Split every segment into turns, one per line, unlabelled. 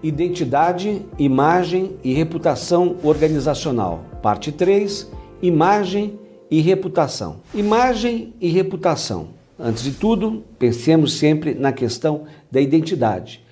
Identidade, imagem e reputação organizacional. Parte 3, imagem e reputação. Imagem e reputação. Antes de tudo, pensemos sempre na questão da identidade.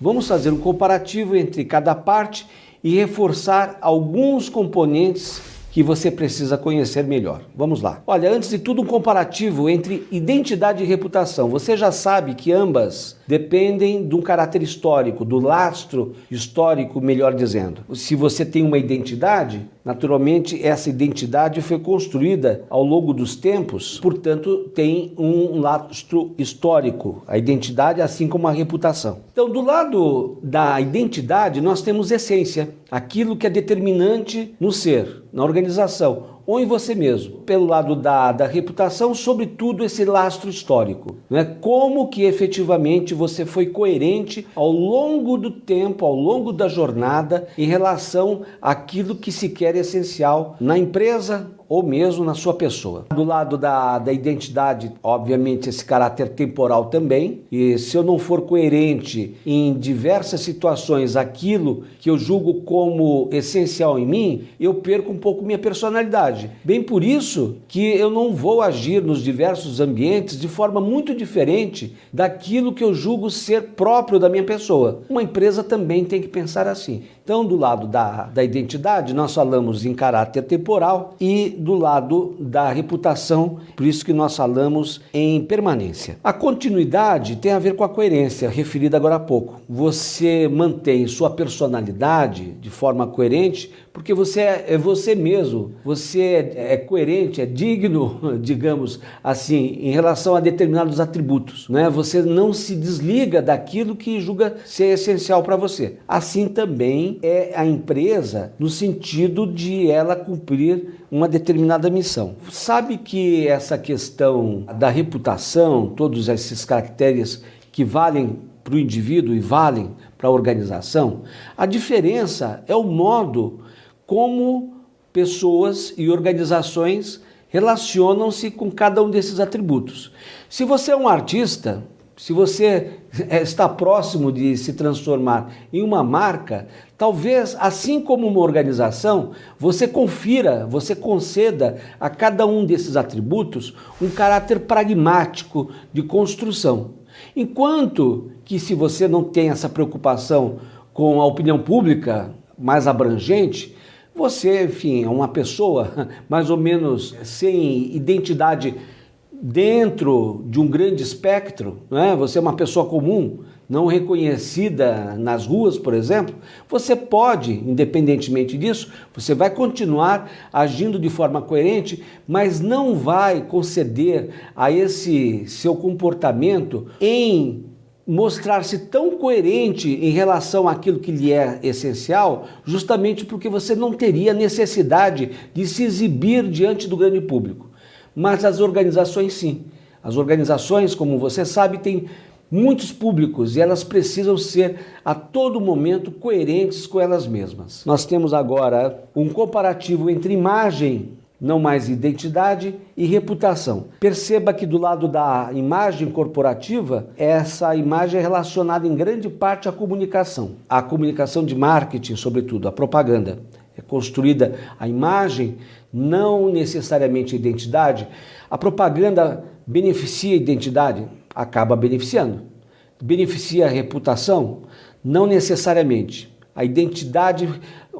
Vamos fazer um comparativo entre cada parte e reforçar alguns componentes que você precisa conhecer melhor. Vamos lá. Olha, antes de tudo, um comparativo entre identidade e reputação. Você já sabe que ambas dependem de um caráter histórico, do lastro histórico, melhor dizendo. Se você tem uma identidade, naturalmente essa identidade foi construída ao longo dos tempos, portanto tem um lastro histórico, a identidade assim como a reputação. Então, do lado da identidade, nós temos essência, aquilo que é determinante no ser, na organização, ou em você mesmo. Pelo lado da reputação, sobretudo esse lastro histórico, né? Como que efetivamente você foi coerente ao longo do tempo, ao longo da jornada, em relação àquilo que se quer essencial na empresa ou mesmo na sua pessoa. Do lado da identidade, obviamente, esse caráter temporal também, e se eu não for coerente em diversas situações aquilo que eu julgo como essencial em mim, eu perco um pouco minha personalidade. Bem por isso que eu não vou agir nos diversos ambientes de forma muito diferente daquilo que eu julgo ser próprio da minha pessoa. Uma empresa também tem que pensar assim. Então, do lado da identidade, nós falamos em caráter temporal e do lado da reputação, por isso que nós falamos em permanência. A continuidade tem a ver com a coerência, referida agora há pouco. Você mantém sua personalidade de forma coerente porque você é você mesmo, você é coerente, é digno, digamos assim, em relação a determinados atributos, né? Você não se desliga daquilo que julga ser essencial para você. Assim também é a empresa no sentido de ela cumprir uma determinada missão. Sabe que essa questão da reputação, todos esses caracteres que valem para o indivíduo e valem para a organização, a diferença é o modo como pessoas e organizações relacionam-se com cada um desses atributos. Se você é um artista, se você está próximo de se transformar em uma marca, talvez, assim como uma organização, você confira, você conceda a cada um desses atributos um caráter pragmático de construção. Enquanto que se você não tem essa preocupação com a opinião pública mais abrangente, você, enfim, é uma pessoa mais ou menos sem identidade dentro de um grande espectro, né? Você é uma pessoa comum, não reconhecida nas ruas, por exemplo, você pode, independentemente disso, você vai continuar agindo de forma coerente, mas não vai conceder a esse seu comportamento em mostrar-se tão coerente em relação àquilo que lhe é essencial, justamente porque você não teria necessidade de se exibir diante do grande público. Mas as organizações sim. As organizações, como você sabe, têm muitos públicos e elas precisam ser a todo momento coerentes com elas mesmas. Nós temos agora um comparativo entre imagem, não mais identidade, e reputação. Perceba que do lado da imagem corporativa, essa imagem é relacionada em grande parte à comunicação de marketing, sobretudo, a propaganda. É construída a imagem, não necessariamente a identidade. A propaganda beneficia a identidade? Acaba beneficiando. Beneficia a reputação? Não necessariamente. A identidade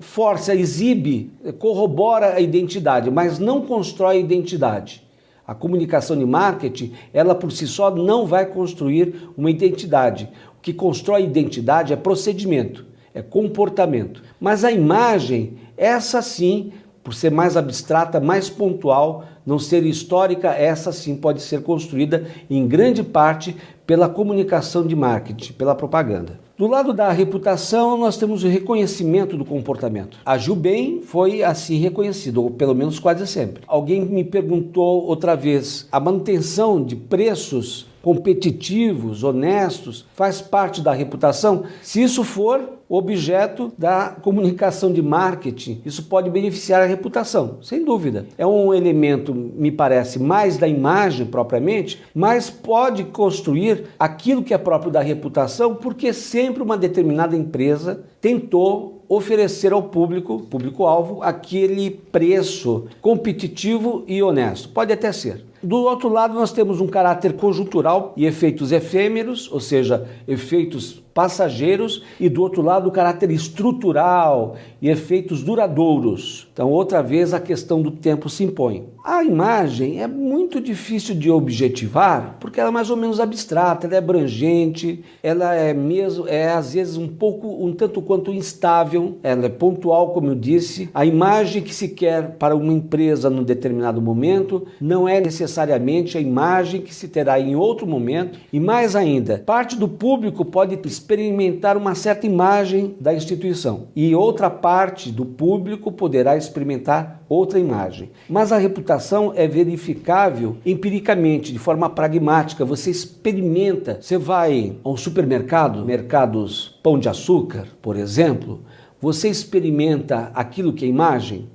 força, exibe, corrobora a identidade, mas não constrói a identidade. A comunicação de marketing, ela por si só não vai construir uma identidade. O que constrói identidade é procedimento, é comportamento. Mas a imagem, essa sim, por ser mais abstrata, mais pontual, não ser histórica, essa sim pode ser construída em grande parte pela comunicação de marketing, pela propaganda. Do lado da reputação, nós temos o reconhecimento do comportamento. Agiu bem, foi assim reconhecido, ou pelo menos quase sempre. Alguém me perguntou outra vez, a manutenção de preços competitivos, honestos, faz parte da reputação? Se isso for objeto da comunicação de marketing, isso pode beneficiar a reputação, sem dúvida. É um elemento, me parece, mais da imagem propriamente, mas pode construir aquilo que é próprio da reputação, porque sempre uma determinada empresa tentou oferecer ao público-alvo, aquele preço competitivo e honesto. Pode até ser. Do outro lado, nós temos um caráter conjuntural e efeitos efêmeros, ou seja, efeitos passageiros, e do outro lado o caráter estrutural e efeitos duradouros. Então, outra vez, a questão do tempo se impõe. A imagem é muito difícil de objetivar, porque ela é mais ou menos abstrata, ela é abrangente, ela é às vezes um tanto quanto instável, ela é pontual, como eu disse. A imagem que se quer para uma empresa num determinado momento não é necessariamente a imagem que se terá em outro momento, e mais ainda, parte do público pode experimentar uma certa imagem da instituição e outra parte do público poderá experimentar outra imagem. Mas a reputação é verificável empiricamente, de forma pragmática. Você experimenta, você vai a um supermercado, mercados Pão de Açúcar, por exemplo, você experimenta aquilo que é imagem,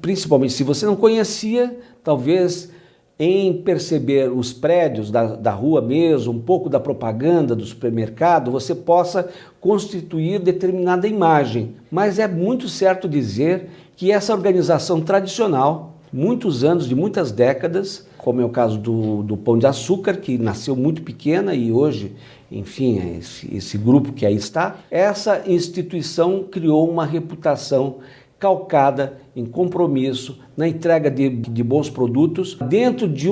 principalmente se você não conhecia, talvez em perceber os prédios da rua mesmo, um pouco da propaganda do supermercado, você possa constituir determinada imagem. Mas é muito certo dizer que essa organização tradicional, muitos anos, de muitas décadas, como é o caso do Pão de Açúcar, que nasceu muito pequena e hoje, enfim, é esse grupo que aí está, essa instituição criou uma reputação calcada em compromisso, na entrega de bons produtos, dentro de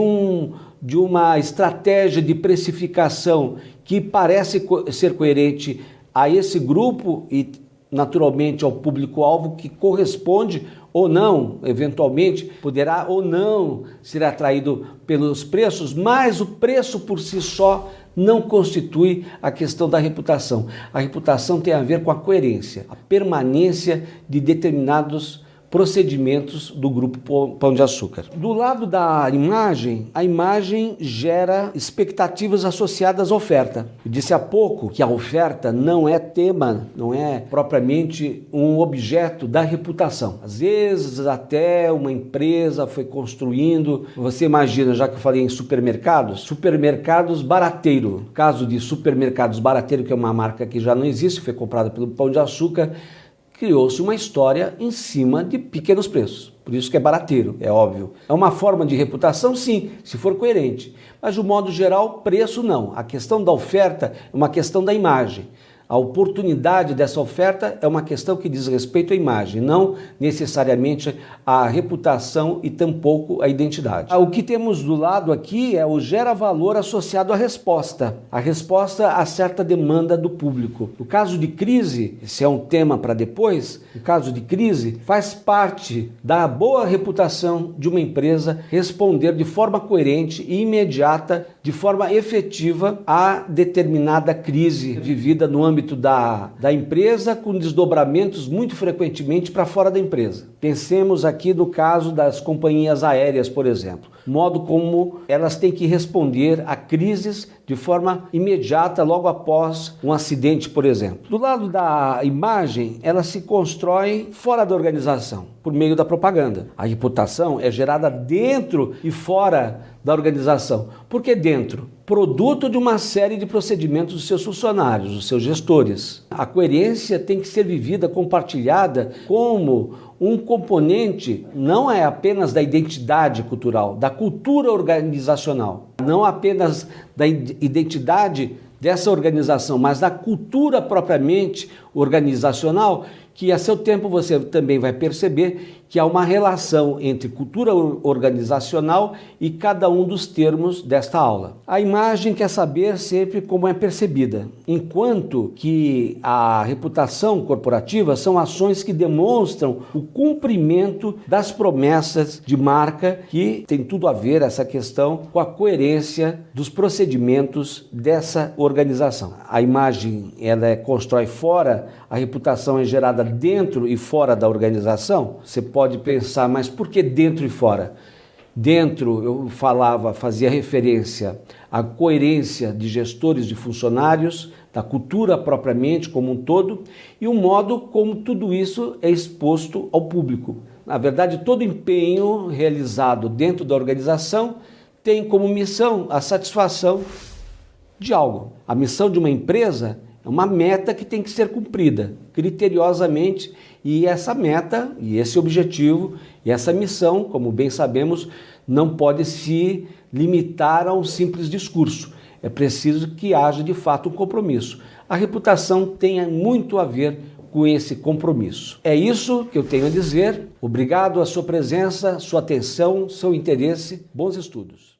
uma estratégia de precificação que parece ser coerente a esse grupo e, naturalmente, ao público-alvo que corresponde ou não, eventualmente, poderá ou não ser atraído pelos preços, mas o preço por si só não constitui a questão da reputação. A reputação tem a ver com a coerência, a permanência de determinados procedimentos do grupo Pão de Açúcar. Do lado da imagem, a imagem gera expectativas associadas à oferta. Eu disse há pouco que a oferta não é tema, não é propriamente um objeto da reputação. Às vezes até uma empresa foi construindo, você imagina, já que eu falei em supermercados barateiro. Caso de supermercados barateiro, que é uma marca que já não existe, foi comprada pelo Pão de Açúcar, criou-se uma história em cima de pequenos preços. Por isso que é barateiro, é óbvio. É uma forma de reputação, sim, se for coerente. Mas, de um modo geral, preço não. A questão da oferta é uma questão da imagem. A oportunidade dessa oferta é uma questão que diz respeito à imagem, não necessariamente à reputação e tampouco à identidade. O que temos do lado aqui é o gera valor associado à resposta. A resposta a certa demanda do público. No caso de crise, esse é um tema para depois, no caso de crise, faz parte da boa reputação de uma empresa responder de forma coerente e imediata, de forma efetiva, a determinada crise vivida no âmbito da empresa, com desdobramentos muito frequentemente para fora da empresa. Pensemos aqui no caso das companhias aéreas, por exemplo. O modo como elas têm que responder a crises de forma imediata, logo após um acidente, por exemplo. Do lado da imagem, ela se constrói fora da organização, por meio da propaganda. A reputação é gerada dentro e fora da organização. Por que dentro? Produto de uma série de procedimentos dos seus funcionários, dos seus gestores. A coerência tem que ser vivida, compartilhada como um componente não é apenas da identidade cultural, da cultura organizacional, não apenas da identidade dessa organização, mas da cultura propriamente organizacional, que a seu tempo você também vai perceber que há uma relação entre cultura organizacional e cada um dos termos desta aula. A imagem quer saber sempre como é percebida, enquanto que a reputação corporativa são ações que demonstram o cumprimento das promessas de marca, que tem tudo a ver, essa questão, com a coerência dos procedimentos dessa organização. A imagem ela constrói fora, a reputação é gerada dentro e fora da organização. Você pode pensar, mas por que dentro e fora? Dentro eu fazia referência à coerência de gestores de funcionários, da cultura propriamente como um todo e o modo como tudo isso é exposto ao público. Na verdade, todo empenho realizado dentro da organização tem como missão a satisfação de algo. A missão de uma empresa é uma meta que tem que ser cumprida criteriosamente e essa meta e esse objetivo e essa missão, como bem sabemos, não pode se limitar a um simples discurso. É preciso que haja de fato um compromisso. A reputação tem muito a ver com esse compromisso. É isso que eu tenho a dizer. Obrigado a sua presença, sua atenção, seu interesse. Bons estudos.